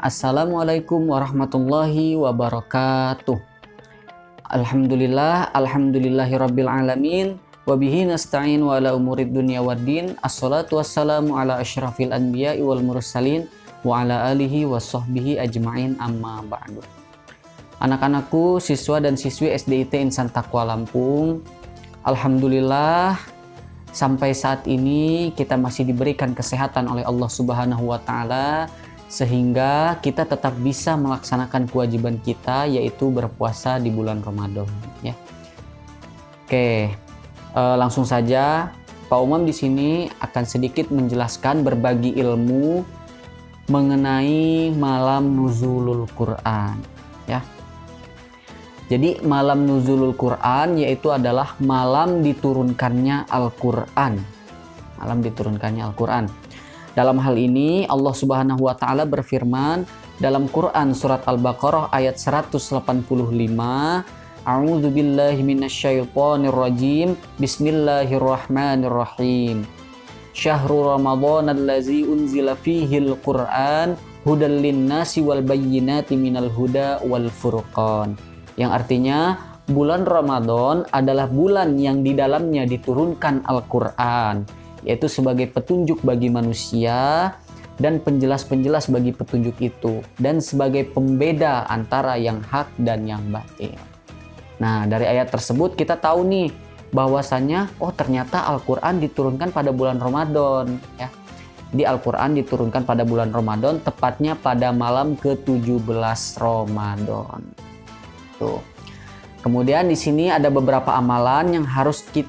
Assalamualaikum warahmatullahi wabarakatuh. Alhamdulillahirabbil alamin wa bihi nasta'in wa ala umurid dunya waddin. Assalatu wassalamu ala asyrafil anbiya'i wal mursalin wa ala alihi wa sahbihi ajma'in, amma ba'du. Anak-anakku, siswa dan siswi SDIT Insan Taqwa Lampung, alhamdulillah sampai saat ini kita masih diberikan kesehatan oleh Allah Subhanahu wa taala sehingga kita tetap bisa melaksanakan kewajiban kita, yaitu berpuasa di bulan Ramadan, ya. Oke, langsung saja Pak Umam di sini akan sedikit menjelaskan, berbagi ilmu mengenai malam nuzulul Quran, ya. Jadi malam nuzulul Quran yaitu adalah malam diturunkannya Al-Quran. Malam diturunkannya Al-Quran. Dalam hal ini Allah Subhanahu wa taala berfirman dalam Quran surat Al-Baqarah ayat 185, A'udzubillahi minasyaitonirrajim. Bismillahirrahmanirrahim. Syahrul Ramadan allazi unzila fihil Qur'an hudal linnasi wal bayyinati minal huda wal furqan. Yang artinya bulan Ramadan adalah bulan yang di dalamnya diturunkan Al-Quran, yaitu sebagai petunjuk bagi manusia dan penjelas-penjelas bagi petunjuk itu, dan sebagai pembeda antara yang hak dan yang batil. Nah, dari ayat tersebut kita tahu nih bahwasanya ternyata Al-Quran diturunkan pada bulan Ramadan, ya. Di Al-Quran diturunkan pada bulan Ramadan, tepatnya pada malam ke-17 Ramadan. Tuh. Kemudian di sini ada beberapa amalan yang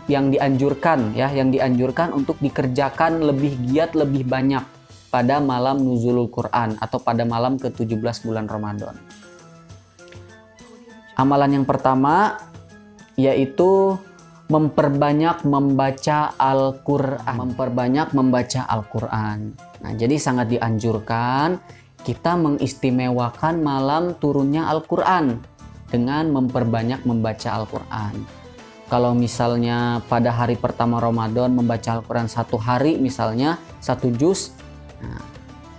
dianjurkan, ya, yang dianjurkan untuk dikerjakan lebih giat, lebih banyak pada malam nuzulul Quran atau pada malam ke-17 bulan Ramadan. Amalan yang pertama yaitu memperbanyak membaca Al-Quran. Memperbanyak membaca Al-Quran. Nah, jadi sangat dianjurkan kita mengistimewakan malam turunnya Al-Quran dengan memperbanyak membaca Al-Quran. Kalau misalnya pada hari pertama Ramadan membaca Al-Quran 1 hari, misalnya 1 juz, nah,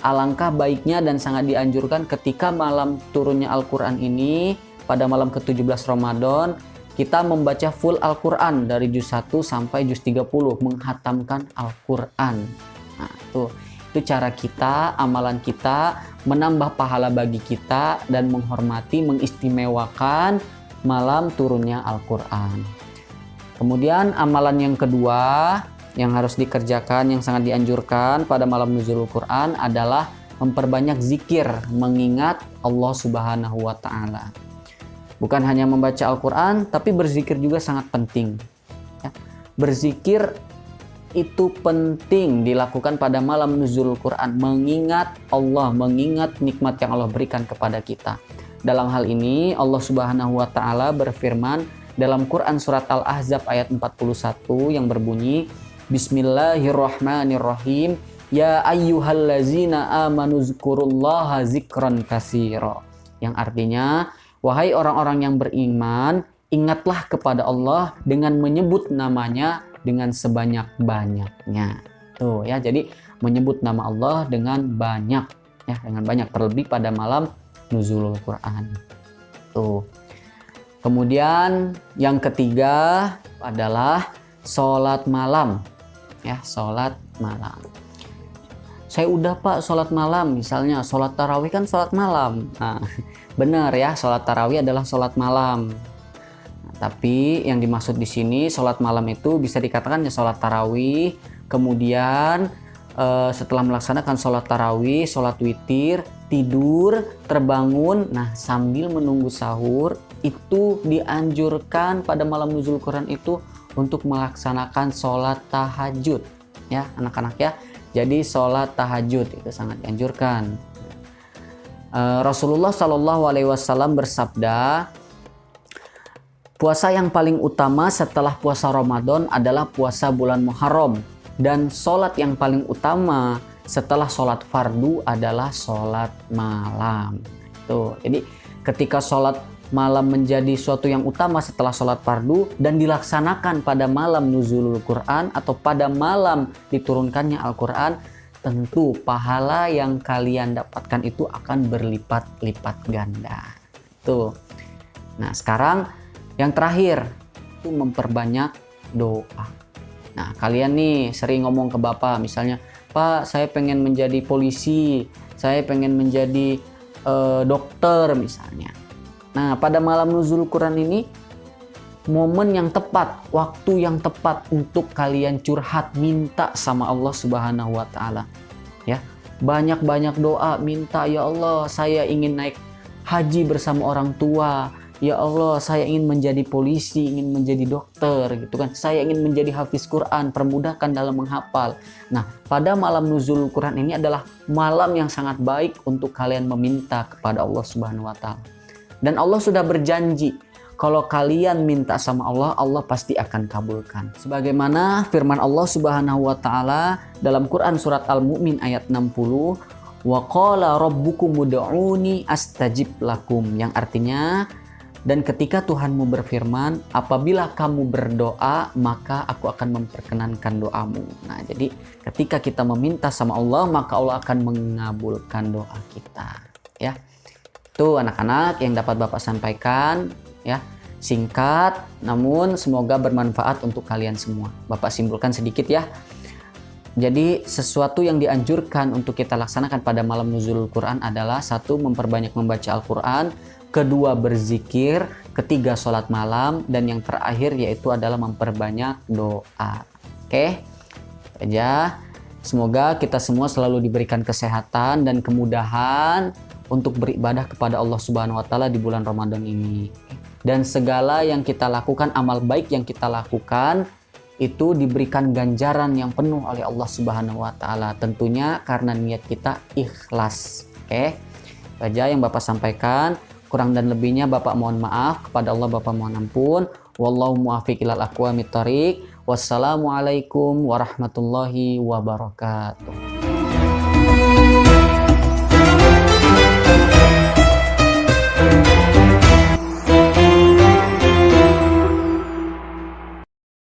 alangkah baiknya dan sangat dianjurkan ketika malam turunnya Al-Quran ini, pada malam ke-17 Ramadan, kita membaca full Al-Quran dari juz 1 sampai juz 30, menghatamkan Al-Quran. Nah, itu cara kita, amalan kita, menambah pahala bagi kita dan menghormati, mengistimewakan malam turunnya Al-Quran. Kemudian amalan yang kedua yang harus dikerjakan, yang sangat dianjurkan pada malam nuzulul Quran adalah memperbanyak zikir, mengingat Allah Subhanahu wa taala. Bukan hanya membaca Al-Quran, tapi berzikir juga sangat penting, ya. Berzikir itu penting dilakukan pada malam nuzulul Quran, mengingat Allah, mengingat nikmat yang Allah berikan kepada kita. Dalam hal ini Allah Subhanahu wa taala berfirman dalam Quran surat Al-Ahzab ayat 41 yang berbunyi, Bismillahirrahmanirrahim. Ya ayyuhallazina amanu zkurullaha zikran katsira. Yang artinya, wahai orang-orang yang beriman, ingatlah kepada Allah dengan menyebut namanya dengan sebanyak-banyaknya. Tuh, ya, jadi menyebut nama Allah dengan banyak, ya, dengan banyak, terlebih pada malam nuzulul Quran. Tuh. Kemudian yang ketiga adalah sholat malam, ya, sholat malam. Saya udah Pak sholat malam, misalnya sholat tarawih kan sholat malam. Nah, benar ya, sholat tarawih adalah sholat malam. Tapi yang dimaksud di sini sholat malam itu bisa dikatakan ya sholat tarawih, kemudian setelah melaksanakan sholat tarawih, sholat witir, tidur, terbangun, nah sambil menunggu sahur, itu dianjurkan pada malam nuzul Quran itu untuk melaksanakan sholat tahajud, ya anak-anak ya. Jadi sholat tahajud itu sangat dianjurkan. Rasulullah SAW bersabda, puasa yang paling utama setelah puasa Ramadan adalah puasa bulan Muharram, dan sholat yang paling utama setelah sholat fardu adalah sholat malam. Tuh, jadi ketika sholat malam menjadi suatu yang utama setelah sholat fardu dan dilaksanakan pada malam nuzulul Quran atau pada malam diturunkannya Al-Quran, tentu pahala yang kalian dapatkan itu akan berlipat-lipat ganda. Tuh. Nah, sekarang yang terakhir itu memperbanyak doa. Nah, kalian nih sering ngomong ke Bapak misalnya, "Pak, saya pengen menjadi polisi, saya pengen menjadi dokter," misalnya. Nah, pada malam nuzul Quran ini momen yang tepat, waktu yang tepat untuk kalian curhat, minta sama Allah Subhanahu wa taala. Ya. Banyak-banyak doa, minta, "Ya Allah, saya ingin naik haji bersama orang tua. Ya Allah, saya ingin menjadi polisi, ingin menjadi dokter," gitu kan. "Saya ingin menjadi hafiz Quran, permudahkan dalam menghafal." Nah, pada malam nuzul Quran ini adalah malam yang sangat baik untuk kalian meminta kepada Allah Subhanahu wa taala. Dan Allah sudah berjanji, kalau kalian minta sama Allah, Allah pasti akan kabulkan. Sebagaimana firman Allah Subhanahu wa taala dalam Quran surat Al-Mu'min ayat 60, "Wa qala rabbukum ud'uni astajib lakum," yang artinya, dan ketika Tuhanmu berfirman, apabila kamu berdoa, maka aku akan memperkenankan doamu. Nah, jadi ketika kita meminta sama Allah, maka Allah akan mengabulkan doa kita. Ya, itu anak-anak yang dapat Bapak sampaikan. Ya, singkat namun semoga bermanfaat untuk kalian semua. Bapak simpulkan sedikit ya. Jadi sesuatu yang dianjurkan untuk kita laksanakan pada malam nuzul Quran adalah: 1. Memperbanyak membaca Al-Quran, 2. Berzikir, 3. Sholat malam, dan yang terakhir yaitu adalah memperbanyak doa. Oke, aja. Semoga kita semua selalu diberikan kesehatan dan kemudahan untuk beribadah kepada Allah Subhanahu wa taala di bulan Ramadan ini. Dan segala yang kita lakukan, amal baik yang kita lakukan, itu diberikan ganjaran yang penuh oleh Allah Subhanahu wa taala. Tentunya karena niat kita ikhlas. Oke. Saja yang Bapak sampaikan. Kurang dan lebihnya Bapak mohon maaf. Kepada Allah Bapak mohon ampun. Wallahu muwaffiq ilal aqwamit thoriq. Wassalamualaikum warahmatullahi wabarakatuh.